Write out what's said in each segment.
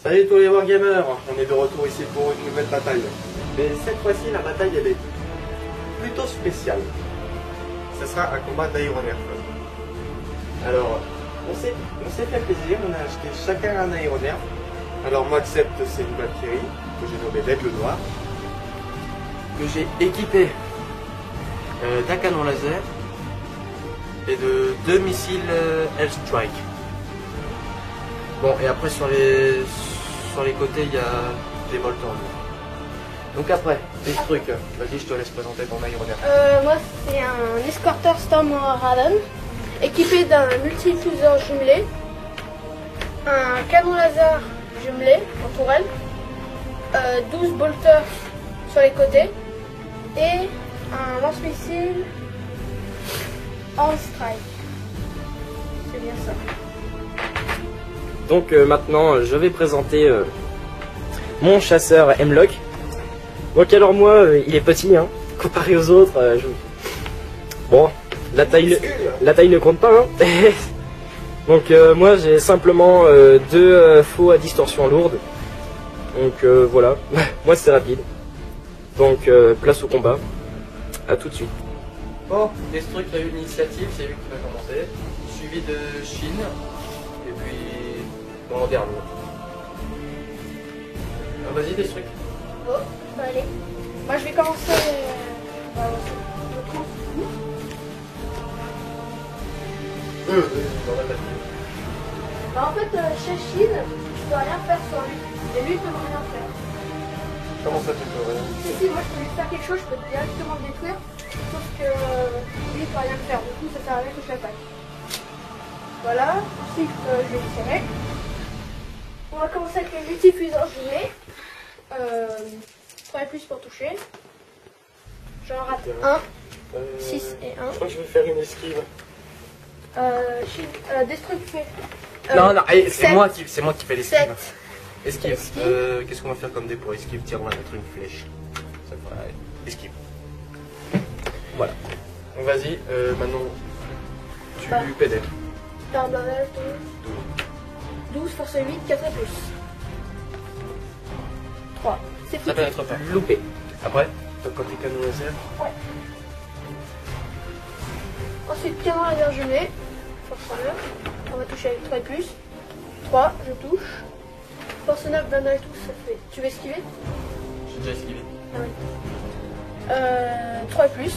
Salut tous les Wargamers, on est de retour ici pour une nouvelle bataille. Mais cette fois-ci, la bataille elle est plutôt spéciale. Ce sera un combat d'aéronef. Alors, on s'est fait plaisir, on a acheté chacun un aéronef. Alors moi, Accept, c'est une Valkyrie que j'ai nommée l'Aigle Noir, que j'ai équipé d'un canon laser et de 2 missiles Airstrike. Bon, et après sur les côtés, il y a des voltons. Donc après, des trucs. Vas-y, je te laisse présenter ton aéronef. Moi, c'est un escorteur Storm Radon, équipé d'un multifuseur jumelé, un canon laser jumelé en tourelle, 12 bolters sur les côtés et un lance-missile en strike. C'est bien ça. Donc maintenant je vais présenter mon chasseur Hemlock. Donc alors moi il est petit hein, comparé aux autres. Bon, la taille ne compte pas hein. Donc moi j'ai simplement deux faux à distorsion lourde. Donc voilà, moi c'est rapide. Donc place au combat. À tout de suite. Bon, Destruct a eu l'initiative, c'est lui qui va commencer. Suivi de Shin. Et puis dans le dernier. Ah, vas-y Destruct. Oh, bah allez. Moi je vais commencer. Bah, en fait, chez Shin, je peux rien faire sur lui. Et lui, il peut rien faire. Comment ça tu peux rien? Si, moi je peux lui faire quelque chose, je peux directement le détruire. Sauf que lui, il peut rien faire. Du coup, ça sert à rien que je l'attaque. Voilà. Ensuite, je vais tirer. On va commencer avec les multifuseurs jumelés. 3 et plus pour toucher. J'en rate 1, 6 et 1. Je crois que je vais faire une esquive. Destruct fait. Non, c'est moi qui fais l'esquive. 7. Esquive. Qu'est-ce qu'on va faire comme dé pour esquive? Tiens, on va mettre une flèche. Ça fera esquive. Voilà. Donc vas-y, maintenant tu pédales. T'as un blindage de 12, force 8, 4 et plus. 3. C'est Ça foutu. peut être pas. Loupé. Après, quand t'es canon laser. Ouais. Ensuite, canon laser jumelé. Force 9. On va toucher avec 3 et plus. 3, je touche. Force 9, blindage et tout, ça fait. Tu veux esquiver? J'ai déjà esquivé. Ah oui. 3 et plus.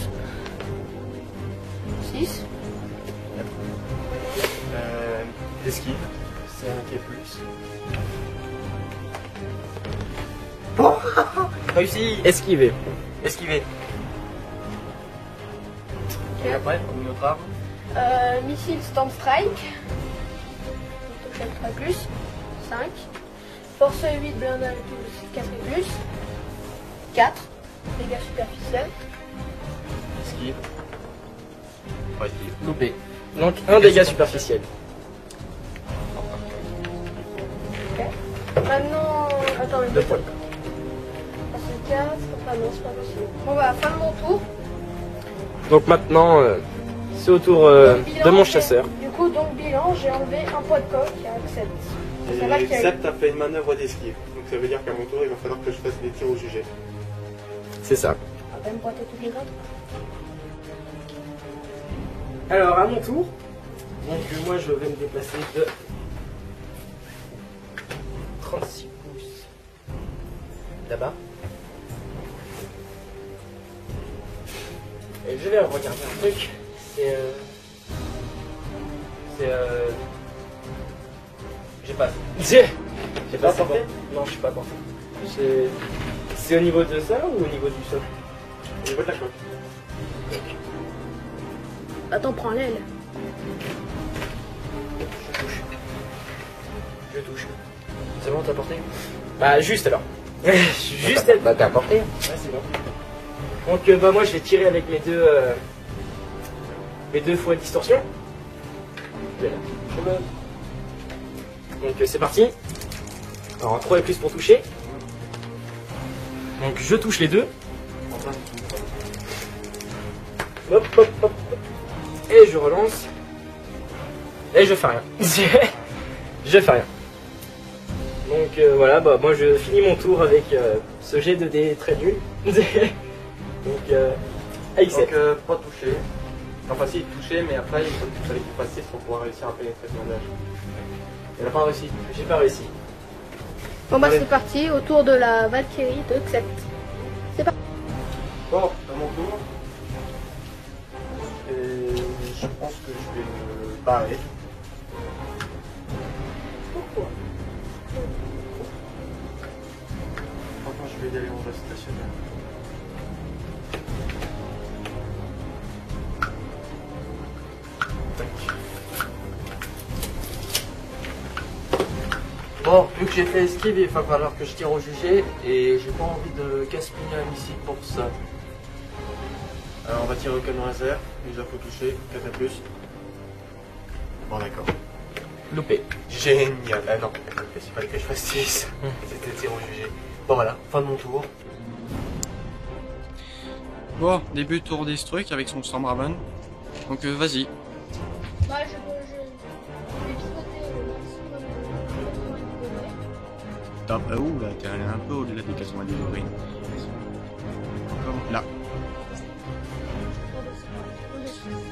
6. Esquive. C'est un qui est plus. Oh Réussi. Esquivé. Esquiver. Et après, une autre arme. Missile Storm Strike. On touche avec 3 et plus. 5. Force 8, blindage et tout, 4 et plus. 4. Dégâts superficiels. Esquive. Pas esquive. Loupé. Donc un dégât superficiel. Ok. Maintenant, attends, une 2 points. c'est 4. Ah non, c'est pas possible. Bon bah, fin de mon tour. Donc maintenant c'est au tour Bilan, de mon j'ai- chasseur. Du coup, donc bilan, j'ai enlevé un poids de coque à Accept. C'est là qu'il y a eu. Accept a fait une manœuvre d'esquive. Donc ça veut dire qu'à mon tour, il va falloir que je fasse des tirs au jugé. C'est ça. On va même pointer toutes les autres. Alors à mon tour, donc moi je vais me déplacer de 36 pouces là-bas. Et je vais regarder un truc. J'ai pas. J'ai pas porté. Non, je suis pas porté. C'est au niveau de ça ou au niveau du sol? Au niveau de la coque. Attends, prends l'aile. Je touche. C'est bon, t'as porté? Bah juste alors. Juste elle. Bah t'as porté. Ouais, c'est bon. Donc bah moi je vais tirer avec mes deux fois distorsion. Donc c'est parti. Alors 3 et plus pour toucher. Donc je touche les deux. Hop hop hop. Et je relance. Et je fais rien. Je fais rien. Donc voilà, bah moi je finis mon tour avec ce jet de dés très nul. Donc accept. Donc pas touché. Enfin si, touché, mais après il fallait qu'il fasse 6 pour pouvoir réussir à pénétrer ce bandage. Il n'a pas réussi. J'ai pas réussi. Bon bah Allez. c'est parti, au tour de la Valkyrie de Xept. Bon, à mon tour. Et je pense que je vais me barrer. Pourquoi? Franchement, je vais y aller en reste stationnaire. Tac. Bon, vu que j'ai fait esquive, il va falloir que je tire au jugé et j'ai pas envie de gaspiller un missile pour ça. Alors on va tirer au canon laser, déjà faut toucher, 4 à plus. Bon d'accord. Loupé. Génial, ah non, il fallait que je fasse 6. C'était tir au jugé. Bon voilà, fin de mon tour. Bon, début tour des trucs avec son Storm Raven. Donc vas-y. Bah je vais pivoter Ouh là, t'es allé un peu au-delà des 90 degrés. Encore là.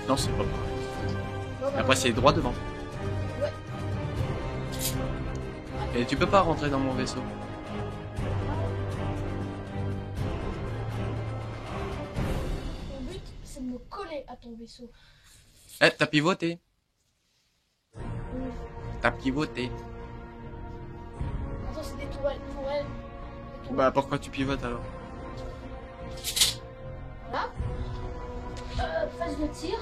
Non, c'est pas pareil. Après, c'est droit devant. Ouais. Et tu peux pas rentrer dans mon vaisseau. Mon but c'est de me coller à ton vaisseau. Eh, t'as pivoté. T'as pivoté. Attends, c'est des tourelles. Bah, pourquoi tu pivotes alors? Voilà. Phase de tir.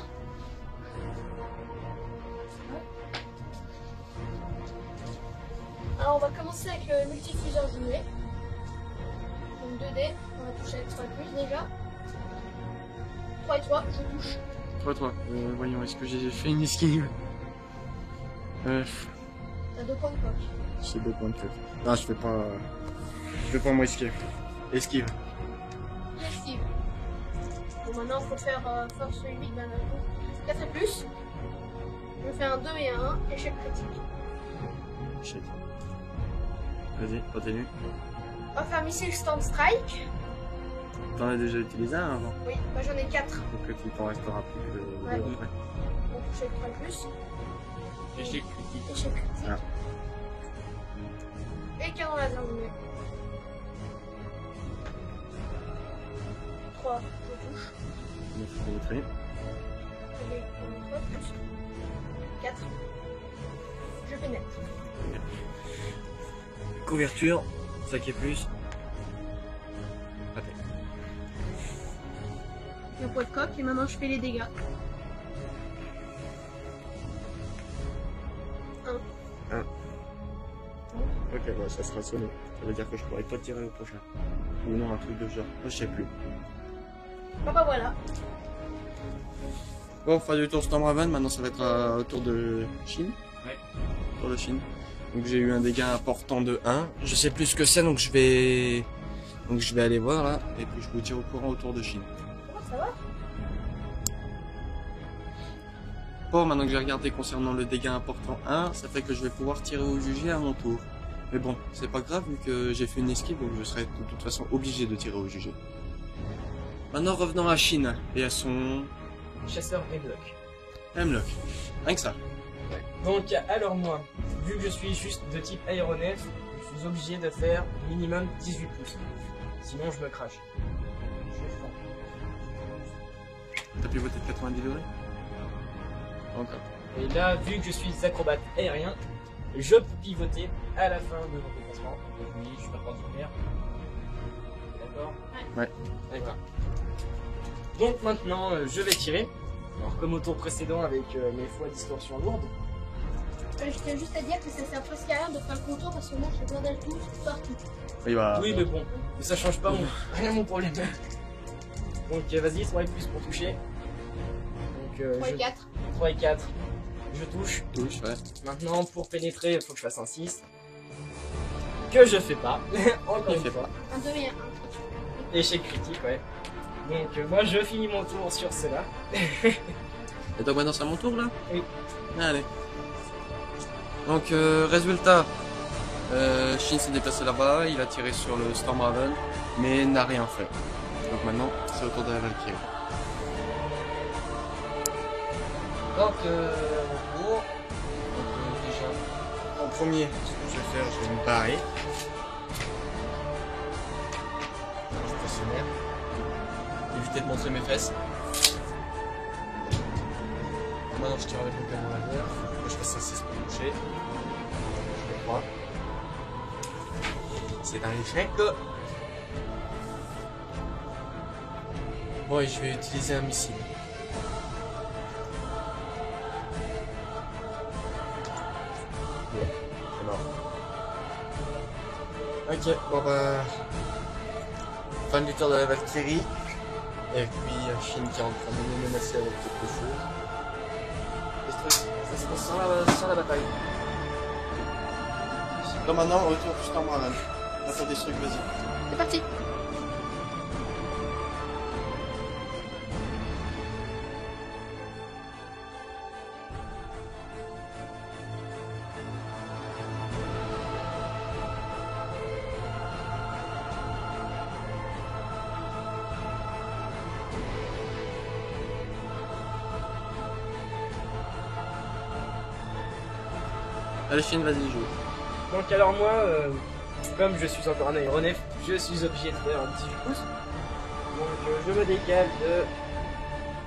Alors on va commencer avec le multifuseur jumelé. Donc 2D, on va toucher avec 3 plus déjà. 3 et 3, je touche. Toi. Voyons, est-ce que j'ai fait une esquive? T'as 2 points de coque. J'ai 2 points de coque. Non, je fais pas moi esquive. Esquive. Esquive. Bon maintenant faut faire force 8 d'un coup. 4 et plus. Je fais un 2 et un 1, échec critique. Shit. Vas-y, continue. On va faire missile stand strike. T'en as déjà utilisé un avant? Oui, moi j'en ai 4. Donc il t'en restera plus que 2 Ouais. après. On touche avec 3 et plus. Échec critique. Échec critique. Ah. Et canon laser jumelé. 3, je touche. 9 pénétré. Avec 3 plus. 4. Je pénètre. Couverture, 5 et plus. Raté. Le poids de coque et maintenant je fais les dégâts. 1. Ok, bah ça sera sonné. Ça veut dire que je pourrais pas tirer au prochain. Ou non, un truc de genre. Je sais plus. Bon bah voilà. Bon, fin du tour Storm Raven, maintenant ça va être au tour de Chine. Ouais. Tour de Chine. Donc j'ai eu un dégât important de 1. Je sais plus ce que c'est, donc je vais aller voir là. Et puis je vous tiens au courant au tour de Chine. Comment ça va? Bon, maintenant que j'ai regardé concernant le dégât important 1, ça fait que je vais pouvoir tirer au jugé à mon tour. Mais bon, c'est pas grave vu que j'ai fait une esquive, donc je serai de toute façon obligé de tirer au jugé. Maintenant revenons à Chine et à son Chasseur Hemlock. Hemlock. Rien que ça. Donc alors moi, vu que je suis juste de type aéronef, je suis obligé de faire minimum 18 pouces. Sinon je me crache. Je suis franc. T'as pivoté de 90 degrés? Encore. Et là, vu que je suis acrobate aérien, je peux pivoter à la fin de mon déplacement. Donc oui, je suis perpendiculaire. D'accord? Ouais. D'accord. Donc maintenant, je vais tirer. Alors comme au tour précédent avec mes fois distorsion lourde. Je tiens juste à dire que ça sert presque à rien de faire le contour parce que moi j'ai plein d'ajouts partout. Oui, bah. Oui, mais bon, mais ça change pas rien mon problème. Donc vas-y, 3 et plus pour toucher. Donc 3 et 4. 3 et 4. Je touche. Touche, ouais. Maintenant, pour pénétrer, il faut que je fasse un 6. Que je fais pas. Encore une fois. Un 2 et un 1. Échec critique, ouais. Donc moi, je finis mon tour sur cela. Et donc maintenant c'est à mon tour là? Oui. Allez. Donc résultat. Shin s'est déplacé là-bas, il a tiré sur le Storm Raven, mais n'a rien fait. Donc maintenant, c'est au tour de la Valkyrie. Donc, bon, déjà, En premier, ce que je vais faire, je vais me barrer. stationnaire. Éviter de montrer mes fesses. Maintenant, je tire avec le canon laser. Faut que je fasse un 6 pour toucher. Je le crois. C'est un échec. Bon, et je vais utiliser un missile. C'est mort. Ok, bon bah... Fin du tour de la Valkyrie. Et puis Shin qui est en train de me menacer avec quelque chose. Et ça se passe sans la bataille. Donc maintenant, retour du Storm Raven. Attends des trucs, vas-y. C'est parti. Allez Shin, vas-y, joue. Donc alors moi, comme je suis encore un aéronef, je suis obligé de faire un 18 pouces. Donc je me décale de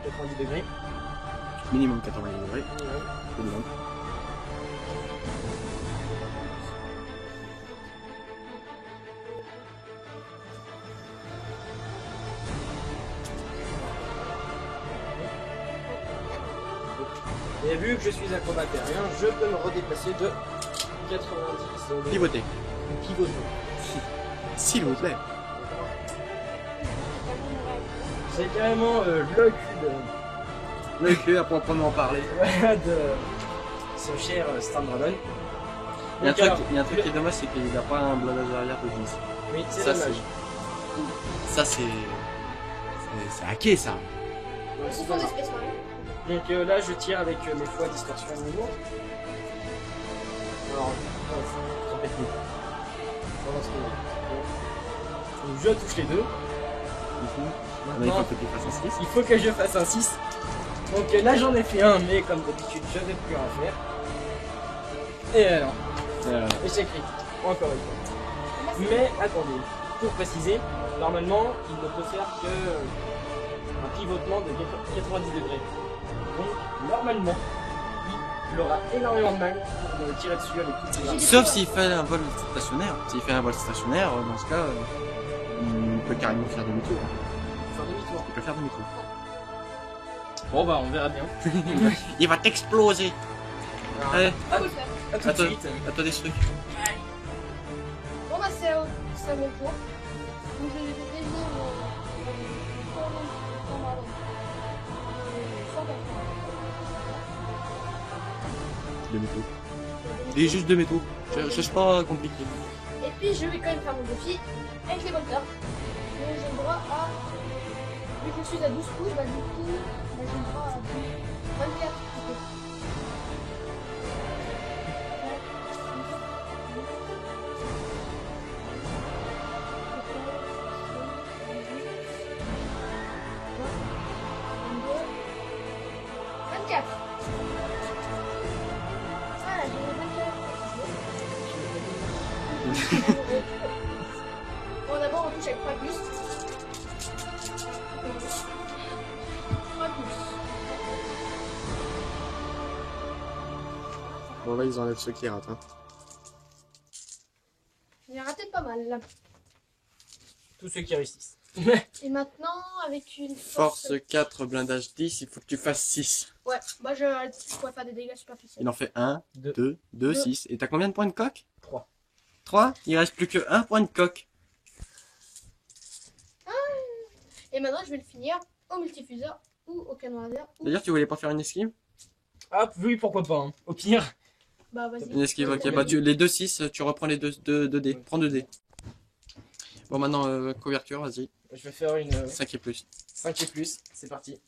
90 degrés. Minimum 80 degrés. Minimum. Et vu que je suis un combat aérien, je peux me redéplacer de 90 Pivoter. pivoter. S'il vous plaît. C'est carrément le cul Le cul à proprement parler. de ce cher Storm Dragon. Il y a Donc, un truc qui est dommage, c'est qu'il n'a pas un blindage arrière de jeans. oui, c'est Ça, dommage. Ça c'est hacké ça. Donc, Ce c'est sont des pas Space Marines. grave. Donc là, je tire avec mes fois distorsion à nouveau. Alors, ça fait plus. Donc, je touche les deux. Il Maintenant, faut que tu fasses un 6. il faut que je fasse un 6. Donc là, j'en ai fait un, mais comme d'habitude, je vais plus en faire. Et alors, échec critique, encore une fois. Mais attendez, pour préciser, normalement, il ne peut faire que un pivotement de 90 degrés. Donc, normalement, il aura énormément de mal pour me tirer dessus avec toutes ses armes. Sauf s'il fait un vol stationnaire. S'il fait un vol stationnaire, dans ce cas, il peut carrément faire demi-tour. Faire demi-tour. Il peut faire demi-tour. Bon bah, on verra bien. Il va t'exploser. Allez, On peut le faire. À tout de attends, suite. attends des trucs. Bon bah c'est à mon tour. Donc je vais désigner mon... Demi-tour. Et juste demi-tour. Cherche pas compliqué. Et puis je vais quand même faire mon défi avec les volteurs. Donc j'ai le droit à... Vu que je suis à 12 pouces, bah du coup, j'ai le droit à 24 pouces. Voilà, j'ai 24. Bon, d'abord, on touche avec 3 plus. 3 plus. Bon là ils enlèvent ceux qui ratent. Hein. Il a raté pas mal là. Tous ceux qui réussissent. Et maintenant, avec une Force 4, blindage 10, il faut que tu fasses 6. Ouais, moi je pourrais faire des dégâts superficiels. Il en fait 1, Deux. 2, 2, Deux. 6. Et t'as combien de points de coque? 3. 3. Il reste plus que 1 point de coque. Et maintenant, je vais le finir au multifuseur ou au canon laser. Ou... D'ailleurs, tu voulais pas faire une esquive? Ah oui, pourquoi pas. Hein. Au pire. Bah vas-y. Une esquive, ok. Bah, les 2 6, tu reprends les 2 dés. Prends 2 dés. Bon, maintenant, couverture, vas-y. Je vais faire une 5 et plus. 5 et plus. C'est parti.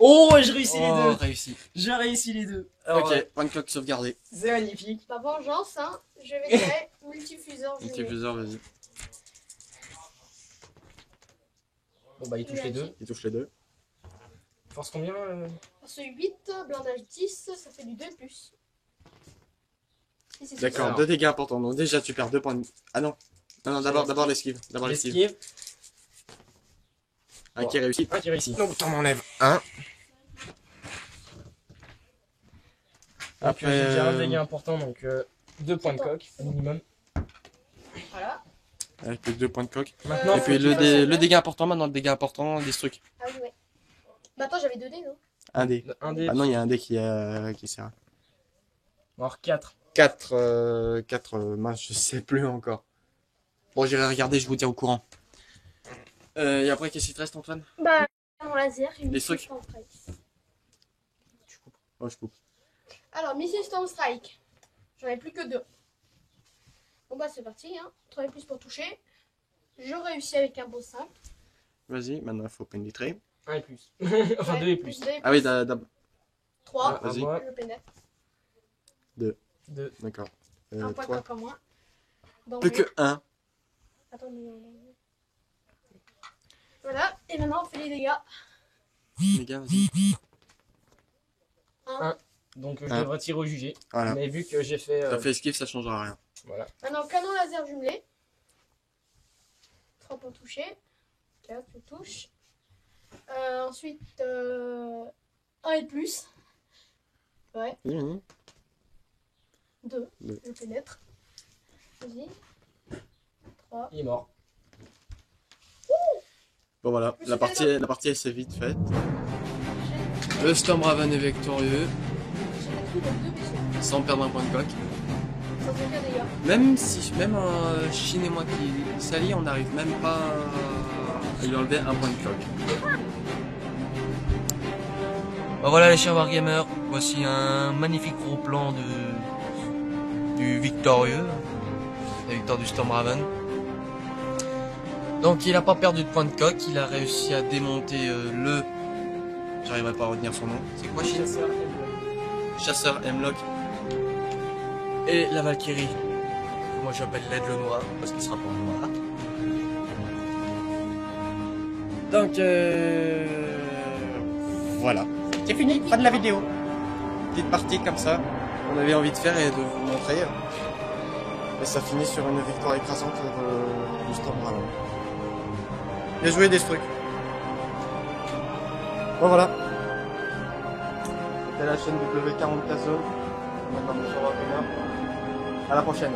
Oh, je réussis les Oh, deux. réussi. J'ai réussi les deux. Alors, Ok, point de cloque sauvegardé. c'est magnifique. Ma vengeance, hein, je vais tirer multifuseur jumelé. Multifuseur, vas-y. Bon bah il touche les deux. Il touche les deux. Force combien Force 8, blindage 10, ça fait du 2 de plus. Si, si, si, D'accord, Alors. 2 dégâts importants. Donc déjà, tu perds 2 points de... Ah non. Non, d'abord l'esquive. D'abord l'esquive. L'esquive. Un qui réussit. Un qui réussit. Donc, t'en enlèves un. Après, Après, j'ai un dégât important, donc 2 points de coque, au minimum. Voilà. Avec les 2 points de coque. Maintenant, Et faut puis qu'il fasse- le dégât important, maintenant le dégât important, des trucs. Ah oui, ouais. Bah attends, j'avais 2 dés, non? Un dé. Un dé. Ah non, il y a un dé qui sert. Alors 4. 4, mince, je sais plus encore. Bon, j'irai regarder, je vous tiens au courant. Et après, qu'est-ce qu'il te reste, Antoine? Bah, mon laser, j'ai une Les missile trucs. Storm Strike. Oh, je coupe. Alors, missile Storm Strike. J'en ai plus que 2. Bon bah c'est parti, hein. 3 et plus pour toucher. Je réussis avec un beau 5. Vas-y, maintenant il faut pénétrer. 1 et plus. Enfin 2 et plus. Ah oui, d'abord. 3. Vas-y. Moi, Je pénètre. 2. D'accord. Un point de 3. coque en moins. Plus que 1. Attends, mais voilà, et maintenant on fait les dégâts. Les gars, vas-y. Donc je Un. devrais tirer au jugé. Voilà. Mais vu que j'ai fait... T'as fait esquive, ça changera rien. Voilà. Maintenant, canon laser jumelé. 3 pour toucher. 4, je touche. Ensuite, 1 et plus. Ouais, Vas-y, vas-y. 2. Deux. Je pénètre. Vas-y. 3. Il est mort. Bon voilà, Je la suis partie elle s'est vite faite. Le Stormraven est victorieux, J'ai détruit les 2 vaisseaux. sans perdre un point de coque. Sans aucun dégât. Même un Chine et moi qui s'allient, on n'arrive même pas à lui enlever un point de coque. Bon voilà les chers Wargamers, voici un magnifique gros plan du victorieux, la victoire du Stormraven. Donc il a pas perdu de point de coque, il a réussi à démonter j'arriverai pas à retenir son nom. C'est quoi Chine? Chasseur Hemlock. Et la Valkyrie. Moi j'appelle l'aigle noir parce qu'il sera pas noir. Donc voilà. C'est fini, fin de la vidéo. Petite partie comme ça. On avait envie de faire et de vous montrer. Et ça finit sur une victoire écrasante du Stormraven. Bien joué Destruc. Bon voilà. C'était la chaîne W40 Zone. À la prochaine.